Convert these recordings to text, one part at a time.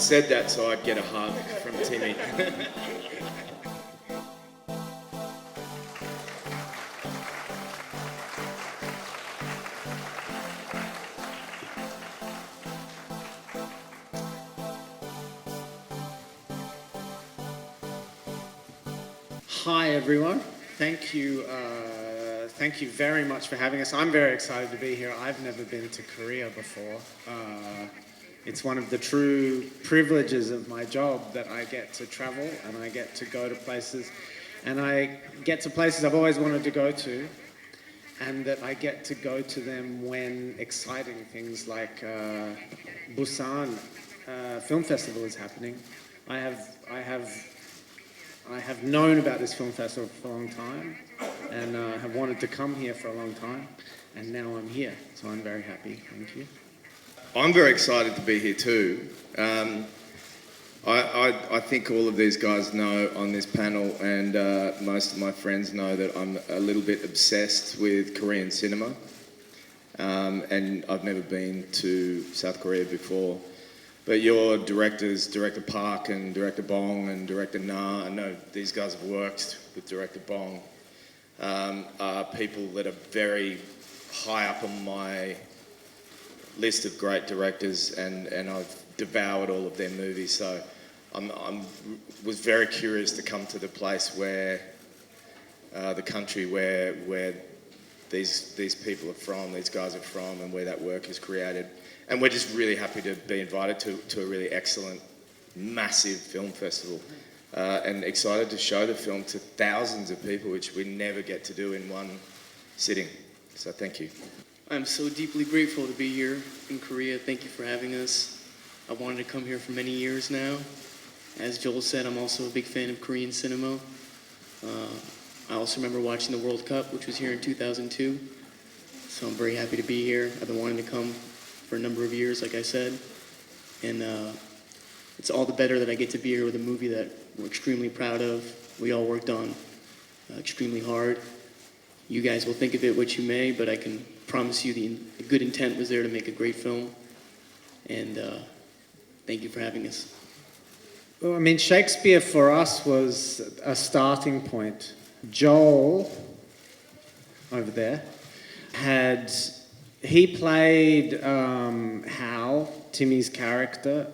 said that so I'd get a hug from Timmy. Hi everyone, thank you very much for having us. I'm very excited to be here. I've never been to Korea before. It's one of the true privileges of my job that I get to travel and I get to go to places, and I get to places I've always wanted to go to, and that I get to go to them when exciting things like Busan Film Festival is happening. I have known about this film festival for a long time, and have wanted to come here for a long time, and now I'm here, so I'm very happy. Thank you. I'm very excited to be here too. I think all of these guys know on this panel, and most of my friends know that I'm a little bit obsessed with Korean cinema, and I've never been to South Korea before. But your directors, Director Park and Director Bong and Director Na, I know these guys have worked with Director Bong, are people that are very high up on my list of great directors, and I've devoured all of their movies. So I was very curious to come to the place where, the country where these people are from, these guys are from, and where that work is created. And we're just really happy to be invited to a really excellent, massive film festival, and excited to show the film to thousands of people, which we never get to do in one sitting. So thank you. I'm so deeply grateful to be here in Korea. Thank you for having us. I wanted to come here for many years now. As Joel said, I'm also a big fan of Korean cinema. I also remember watching the World Cup, which was here in 2002. So I'm very happy to be here. I've been wanting to come for a number of years, like I said, and it's all the better that I get to be here with a movie that we're extremely proud of. We all worked on extremely hard. You guys will think of it what you may, but I can promise you the good intent was there to make a great film, and thank you for having us. Well, I mean, Shakespeare for us was a starting point. Joel, over there, he played Hal, Timmy's character,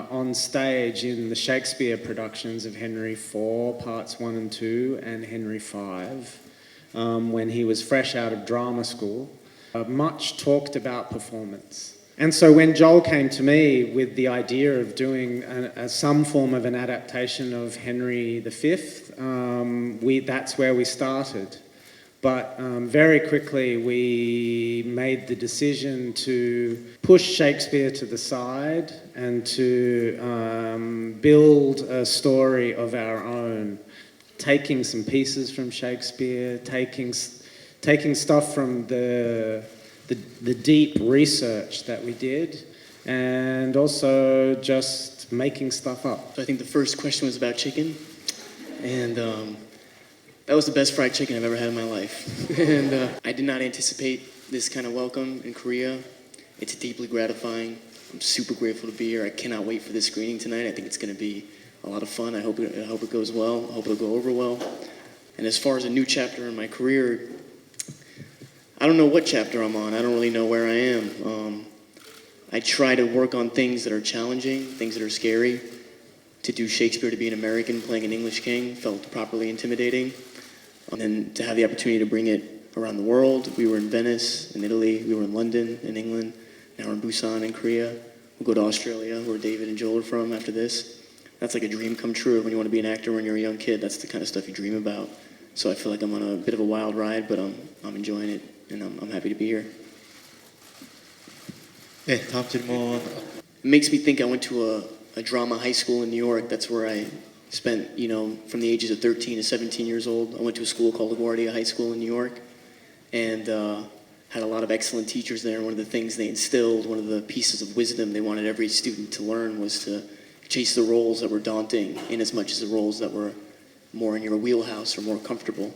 on stage in the Shakespeare productions of Henry IV, Parts 1 and 2, and Henry V, when he was fresh out of drama school. Much talked about performance. And so when Joel came to me with the idea of doing some form of an adaptation of Henry V, that's where we started. But very quickly we made the decision to push Shakespeare to the side and to build a story of our own, taking some pieces from Shakespeare, taking stuff from the deep research that we did, and also just making stuff up. So I think the first question was about chicken, and that was the best fried chicken I've ever had in my life. And I did not anticipate this kind of welcome in Korea. It's deeply gratifying. I'm super grateful to be here. I cannot wait for this screening tonight. I think it's going to be a lot of fun. I hope it goes well. I hope it'll go over well. And as far as a new chapter in my career, I don't know what chapter I'm on. I don't really know where I am. I try to work on things that are challenging, things that are scary. To do Shakespeare, to be an American playing an English king, felt properly intimidating. And then to have the opportunity to bring it around the world. We were in Venice, in Italy. We were in London, in England. Now we're in Busan, in Korea. We'll go to Australia, where David and Joel are from after this. That's like a dream come true when you want to be an actor when you're a young kid. That's the kind of stuff you dream about. So I feel like I'm on a bit of a wild ride, but I'm enjoying it, and I'm happy to be here. 네, 다음 질문. It makes me think I went to a drama high school in New York. That's where I spent, from the ages of 13 to 17 years old. I went to a school called LaGuardia High School in New York, and had a lot of excellent teachers there. One of the things they instilled, one of the pieces of wisdom they wanted every student to learn was to chase the roles that were daunting in as much as the roles that were more in your wheelhouse or more comfortable.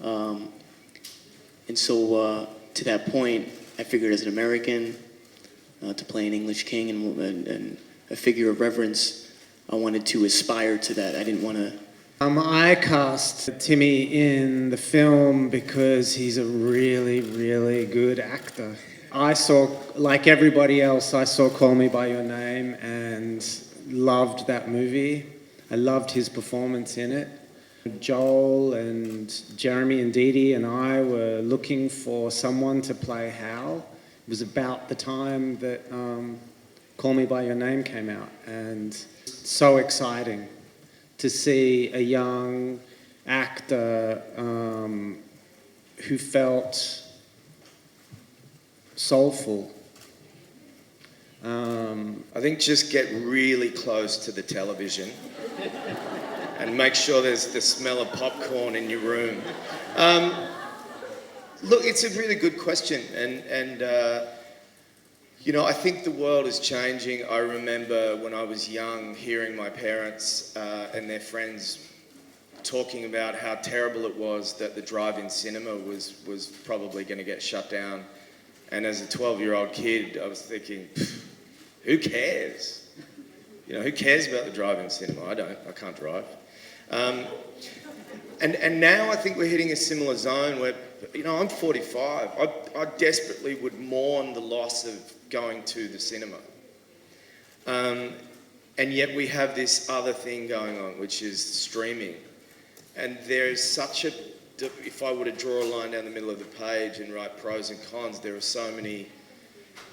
And so to that point, I figured as an American, to play an English king and a figure of reverence, I wanted to aspire to that. I didn't want to. I cast Timmy in the film because he's a really, really good actor. I saw, like everybody else, I saw Call Me By Your Name and loved that movie. I loved his performance in it. Joel and Jeremy and Dee Dee and I were looking for someone to play Hal. It was about the time that Call Me By Your Name came out, and so exciting to see a young actor who felt soulful. I think just get really close to the television and make sure there's the smell of popcorn in your room. Look, it's a really good question, and you know, I think the world is changing. I remember when I was young hearing my parents and their friends talking about how terrible it was that the drive-in cinema was probably going to get shut down. And as a 12-year-old kid, I was thinking, who cares? You know, who cares about the drive-in cinema? I don't. I can't drive. And now I think we're hitting a similar zone where, you know, I'm 45. I desperately would mourn the loss of going to the cinema. And yet we have this other thing going on, which is streaming. And there's such a, if I were to draw a line down the middle of the page and write pros and cons, there are so many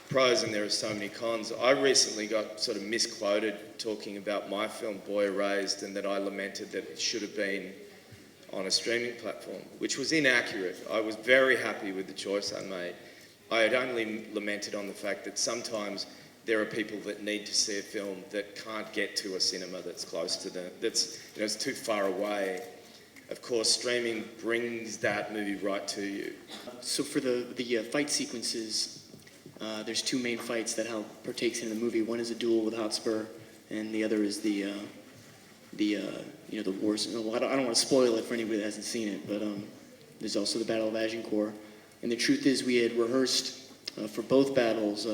pros and there are so many cons. I recently got sort of misquoted talking about my film, Boy Erased, and that I lamented that it should have been on a streaming platform, which was inaccurate. I was very happy with the choice I made. I had only lamented on the fact that sometimes there are people that need to see a film that can't get to a cinema that's close to them, that's, you know, it's too far away. Of course, streaming brings that movie right to you. So for the fight sequences, there's two main fights that Hal partakes in the movie. One is a duel with Hotspur, and the other is the wars. Well, I don't want to spoil it for anybody that hasn't seen it, but there's also the Battle of Agincourt. And the truth is, we had rehearsed for both battles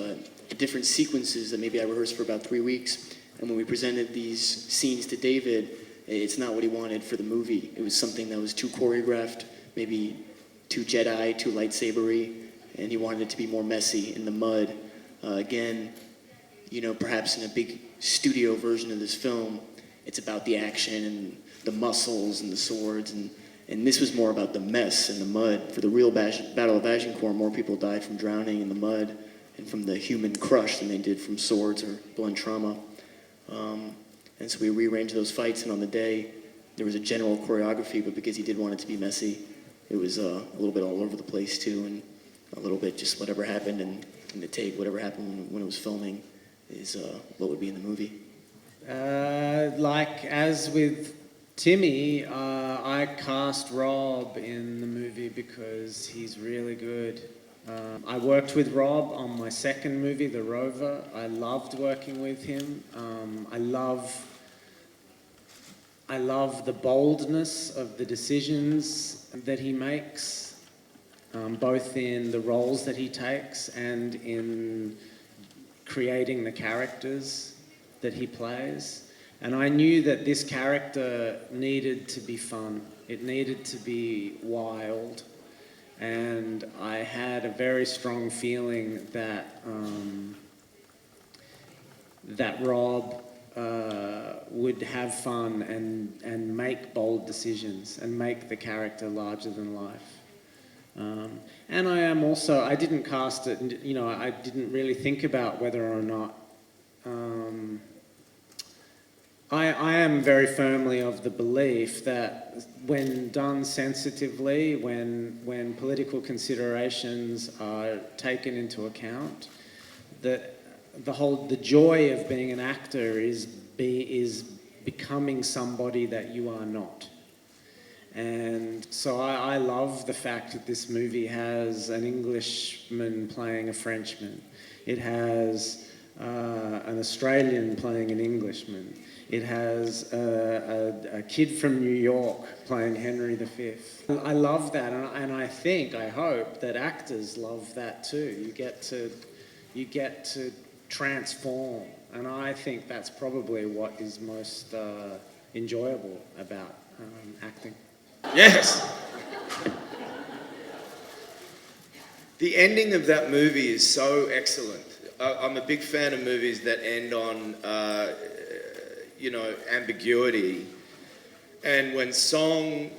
different sequences that maybe I rehearsed for about 3 weeks. And when we presented these scenes to David, it's not what he wanted for the movie. It was something that was too choreographed, maybe too Jedi, too lightsabery, and he wanted it to be more messy in the mud. Again, you know, perhaps in a big studio version of this film, it's about the action and the muscles and the swords, and this was more about the mess and the mud. For the real Battle of Agincourt, more people died from drowning in the mud and from the human crush than they did from swords or blunt trauma. And so we rearranged those fights, and on the day, there was a general choreography, but because he did want it to be messy, it was a little bit all over the place too, and a little bit just whatever happened in the take, whatever happened when it was filming is what would be in the movie. Like as with Timmy, I cast Rob in the movie because he's really good. I worked with Rob on my second movie, The Rover. I loved working with him. I love the boldness of the decisions that he makes, both in the roles that he takes and in creating the characters that he plays. And I knew that this character needed to be fun. It needed to be wild. And I had a very strong feeling that that Rob would have fun and make bold decisions and make the character larger than life. And I am also, I didn't cast it, you know, I didn't really think about whether or not, I am very firmly of the belief that when done sensitively, when political considerations are taken into account, that the joy of being an actor is becoming somebody that you are not. And so I love the fact that this movie has an Englishman playing a Frenchman. It has an Australian playing an Englishman. It has a kid from New York playing Henry V. I love that, and I hope that actors love that too. You get to transform And I think that's probably what is most enjoyable about acting. Yes. The ending of that movie is so excellent. I'm a big fan of movies that end on, ambiguity. And when Song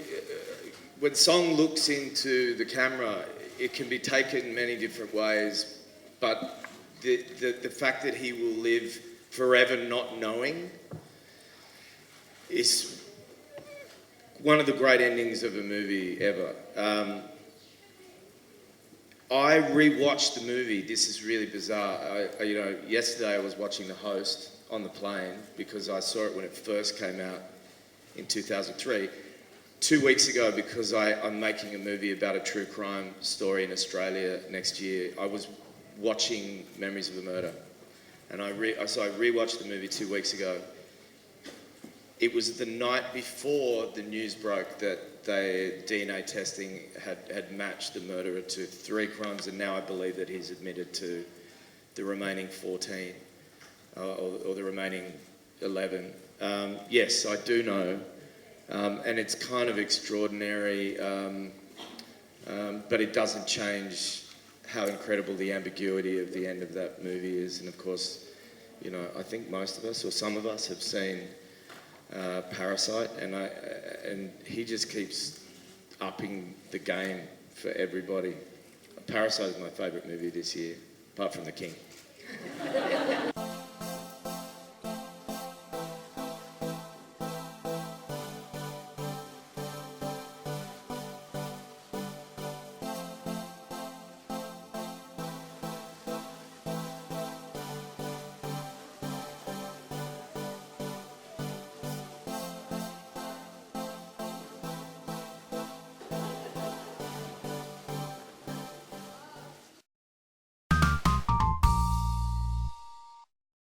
looks into the camera, it can be taken many different ways. But the fact that he will live forever not knowing is one of the great endings of a movie ever. I rewatched the movie. This is really bizarre. Yesterday I was watching The Host on the plane because I saw it when it first came out in 2003. 2 weeks ago, because I'm making a movie about a true crime story in Australia next year, I was watching Memories of the Murder. And I rewatched the movie 2 weeks ago. It was the night before the news broke that their DNA testing had matched the murderer to 3 crimes, and now I believe that he's admitted to the remaining 14, or the remaining 11. Yes, I do know, and it's kind of extraordinary, but it doesn't change how incredible the ambiguity of the end of that movie is. And of course, I think most of us, or some of us, have seen Parasite, and he just keeps upping the game for everybody. Parasite is my favourite movie this year, apart from The King.